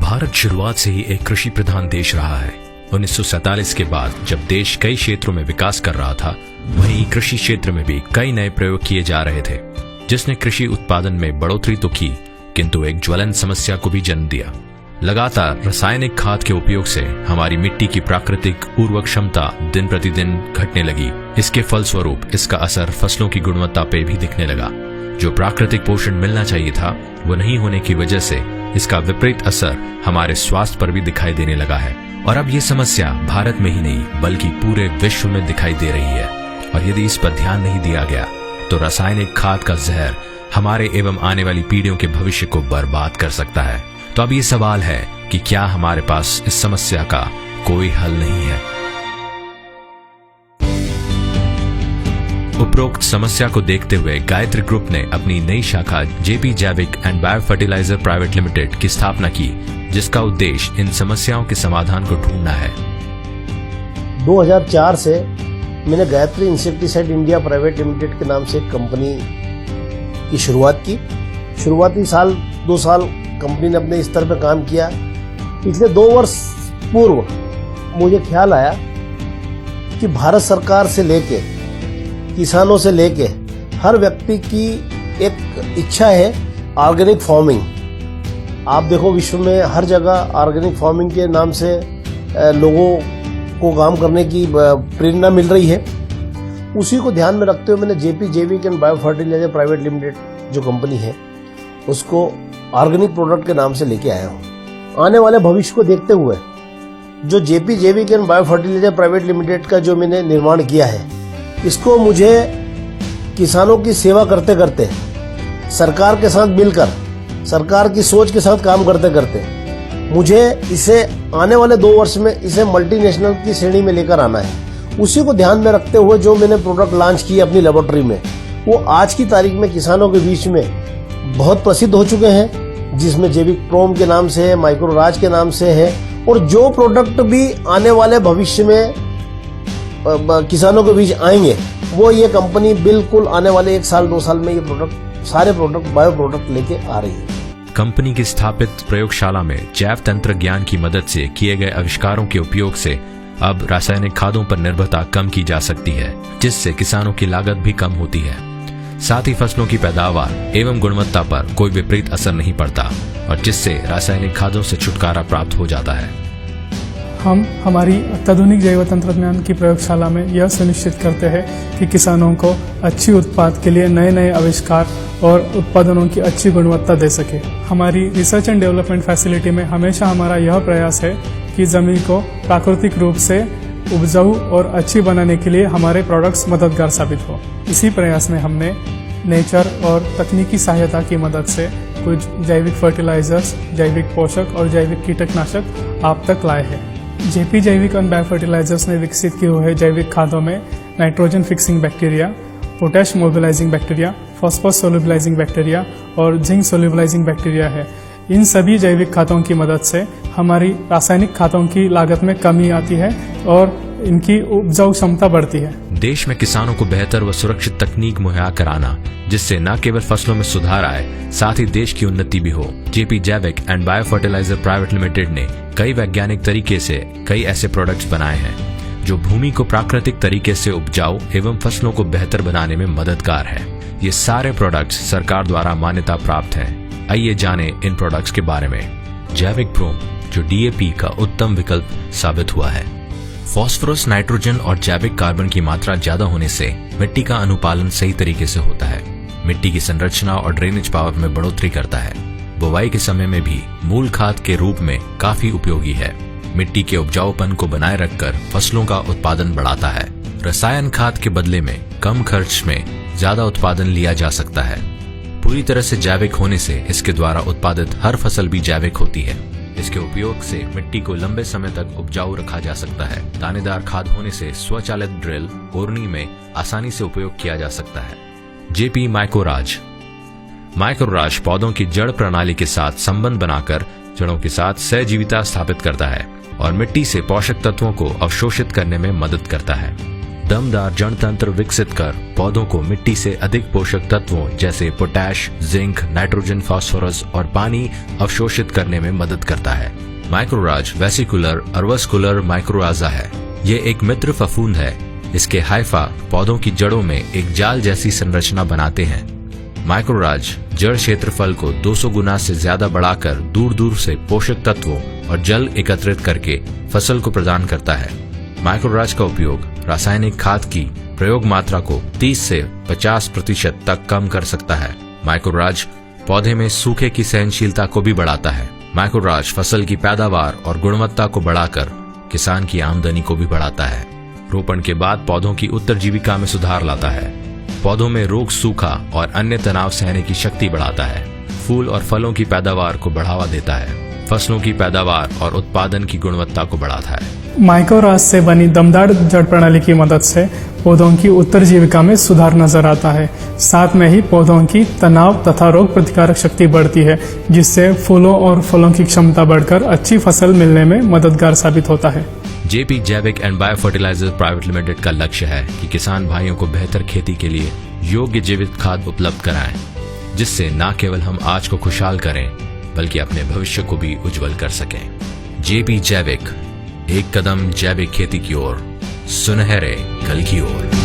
भारत शुरुआत से ही एक कृषि प्रधान देश रहा है। 1947 के बाद जब देश कई क्षेत्रों में विकास कर रहा था, वहीं कृषि क्षेत्र में भी कई नए प्रयोग किए जा रहे थे, जिसने कृषि उत्पादन में बढ़ोतरी तो की, किंतु एक ज्वलंत समस्या को भी जन्म दिया। लगातार रासायनिक खाद के उपयोग से हमारी मिट्टी की प्राकृतिक उर्वरक क्षमता दिन प्रतिदिन घटने लगी। इसके फलस्वरूप इसका असर फसलों की गुणवत्ता पे भी दिखने लगा। जो प्राकृतिक पोषण मिलना चाहिए था, वो नहीं होने की वजह से इसका विपरीत असर हमारे स्वास्थ्य पर भी दिखाई देने लगा है। और अब ये समस्या भारत में ही नहीं बल्कि पूरे विश्व में दिखाई दे रही है। और यदि इस पर ध्यान नहीं दिया गया तो रासायनिक खाद का जहर हमारे एवं आने वाली पीढ़ियों के भविष्य को बर्बाद कर सकता है। तो अब ये सवाल है कि क्या हमारे पास इस समस्या का कोई हल नहीं है? उपरोक्त समस्या को देखते हुए गायत्री ग्रुप ने अपनी नई शाखा J P Jaivik and bio fertiliser private limited की स्थापना की, जिसका उद्देश्य इन समस्याओं के समाधान को ढूंढना है। 2004 से मैंने Gayatri insecticide India private limited के नाम से एक कंपनी की शुरुआत की। शुरुआती 2 साल कंपनी ने अपने स्तर पर काम किया। पिछले 2 वर्ष पूर्व मुझे ख्याल आया कि भारत सरकार से लेके किसानों से लेके हर व्यक्ति की एक इच्छा है ऑर्गेनिक फार्मिंग। आप देखो विश्व में हर जगह ऑर्गेनिक फार्मिंग के नाम से लोगों को काम करने की प्रेरणा मिल रही है। उसी को ध्यान में रखते हुए मैंने J P Jaivik and bio fertiliser private limited जो कंपनी है उसको ऑर्गेनिक प्रोडक्ट के नाम से लेके आया हूँ। आने वाले भविष्य को देखते हुए जो J P Jaivik and bio fertiliser private limited का जो मैंने निर्माण किया है, इसको मुझे किसानों की सेवा करते करते, सरकार के साथ मिलकर, सरकार की सोच के साथ काम करते करते मुझे इसे आने वाले 2 वर्ष में इसे मल्टीनेशनल की श्रेणी में लेकर आना है। उसी को ध्यान में रखते हुए जो मैंने प्रोडक्ट लॉन्च किए अपनी लेबोरेटरी में, वो आज की तारीख में किसानों के बीच में बहुत प्रसिद्ध हो चुके हैं, जिसमें जैविक प्रोम के नाम से है, माइक्रोराज के नाम से है। और जो प्रोडक्ट भी आने वाले भविष्य में किसानों के बीच आएंगे, वो ये कंपनी बिल्कुल आने वाले 1 साल 2 साल में ये सारे प्रोडक्ट बायो प्रोडक्ट लेके आ रही है। कंपनी की स्थापित प्रयोगशाला में जैव तंत्र ज्ञान की मदद से किए गए आविष्कारों के उपयोग से अब रासायनिक खादों पर निर्भरता कम की जा सकती है, जिससे किसानों की लागत भी कम होती है। साथ ही फसलों की पैदावार एवं गुणवत्ता पर कोई विपरीत असर नहीं पड़ता और जिससे रासायनिक खादों से छुटकारा प्राप्त हो जाता है। हम हमारी अत्याधुनिक जैव तंत्रज्ञान की प्रयोगशाला में यह सुनिश्चित करते हैं कि किसानों को अच्छी उत्पाद के लिए नए नए आविष्कार और उत्पादनों की अच्छी गुणवत्ता दे सके। हमारी रिसर्च एंड डेवलपमेंट फैसिलिटी में हमेशा हमारा यह प्रयास है कि जमीन को प्राकृतिक रूप से उपजाऊ और अच्छी बनाने के लिए हमारे प्रोडक्ट्स मददगार साबित हो। इसी प्रयास में हमने नेचर और तकनीकी सहायता की मदद से कुछ जैविक फर्टिलाइजर्स, जैविक पोषक और जैविक कीटनाशक आप तक लाए हैं। JP Jaivik and bio fertilisers ने विकसित किए हुए जैविक खादों में nitrogen fixing bacteria, potash mobilising bacteria, phosphorus solubilising bacteria और जिंक सोल्युबलाइजिंग बैक्टीरिया है। इन सभी जैविक खादों की मदद से हमारी रासायनिक खादों की लागत में कमी आती है और इनकी उपजाऊ क्षमता बढ़ती है। देश में किसानों को बेहतर व सुरक्षित तकनीक मुहैया कराना, जिससे न केवल फसलों में सुधार आए, साथ ही देश की उन्नति भी हो। J P Jaivik and bio fertiliser private limited ने कई वैज्ञानिक तरीके से कई ऐसे प्रोडक्ट्स बनाए हैं जो भूमि को प्राकृतिक तरीके से उपजाऊ एवं फसलों को बेहतर बनाने में मददगार है। ये सारे प्रोडक्ट्स सरकार द्वारा मान्यता प्राप्त हैं। आइए जाने इन प्रोडक्ट्स के बारे में। जैविक प्रोम, जो डीएपी का उत्तम विकल्प साबित हुआ है। फास्फोरस, नाइट्रोजन और जैविक कार्बन की मात्रा ज्यादा होने से मिट्टी का अनुपालन सही तरीके से होता है। मिट्टी की संरचना और ड्रेनेज पावर में बढ़ोतरी करता है। बुवाई के समय में भी मूल खाद के रूप में काफी उपयोगी है। मिट्टी के उपजाऊपन को बनाए रखकर फसलों का उत्पादन बढ़ाता है। रसायन खाद के बदले में कम खर्च में ज्यादा उत्पादन लिया जा सकता है। पूरी तरह से जैविक होने से इसके द्वारा उत्पादित हर फसल भी जैविक होती है। इसके उपयोग से मिट्टी को लंबे समय तक उपजाऊ रखा जा सकता है। दानेदार खाद होने से स्वचालित ड्रिल, ओरनी में आसानी से उपयोग किया जा सकता है। जेपी माइक्रोराज। माइक्रोराज पौधों की जड़ प्रणाली के साथ संबंध बनाकर जड़ों के साथ सहजीविता स्थापित करता है और मिट्टी से पोषक तत्वों को अवशोषित करने में मदद करता है। दमदार जड़ तंत्र विकसित कर पौधों को मिट्टी से अधिक पोषक तत्वों जैसे पोटैश, जिंक, नाइट्रोजन, फास्फोरस और पानी अवशोषित करने में मदद करता है। माइक्रोराज वेसिकुलर अर्वस्कुलर माइक्रोराजा है। ये एक मित्र फफूंद है। इसके हाइफा पौधों की जड़ों में एक जाल जैसी संरचना बनाते हैं। माइक्रोराज जड़ क्षेत्रफल को 200 गुना से ज्यादा बढ़ाकर दूर दूर से पोषक तत्वों और जल एकत्रित करके फसल को प्रदान करता है। माइक्रोराज का उपयोग रासायनिक खाद की प्रयोग मात्रा को 30 से 50% तक कम कर सकता है। माइक्रोराज पौधे में सूखे की सहनशीलता को भी बढ़ाता है। माइक्रोराज फसल की पैदावार और गुणवत्ता को बढ़ाकर किसान की आमदनी को भी बढ़ाता है। रोपण के बाद पौधों की उत्तरजीविका में सुधार लाता है। पौधों में रोग, सूखा और अन्य तनाव सहने की शक्ति बढ़ाता है। फूल और फलों की पैदावार को बढ़ावा देता है। फसलों की पैदावार और उत्पादन की गुणवत्ता को बढ़ाता है। माइक्रोराज से बनी दमदार जड़ प्रणाली की मदद से पौधों की उत्तरजीविका में सुधार नजर आता है। साथ में ही पौधों की तनाव तथा रोग प्रतिकारक शक्ति बढ़ती है, जिससे फूलों और फलों की क्षमता बढ़कर अच्छी फसल मिलने में मददगार साबित होता है। J P Jaivik and bio fertiliser private limited का लक्ष्य है कि किसान भाइयों को बेहतर खेती के लिए योग्य जैविक खाद उपलब्ध कराएं, जिससे न केवल हम आज को खुशहाल करें बल्कि अपने भविष्य को भी उज्जवल कर सकें। जेपी जैविक, एक कदम जैविक खेती की ओर, सुनहरे कल की ओर।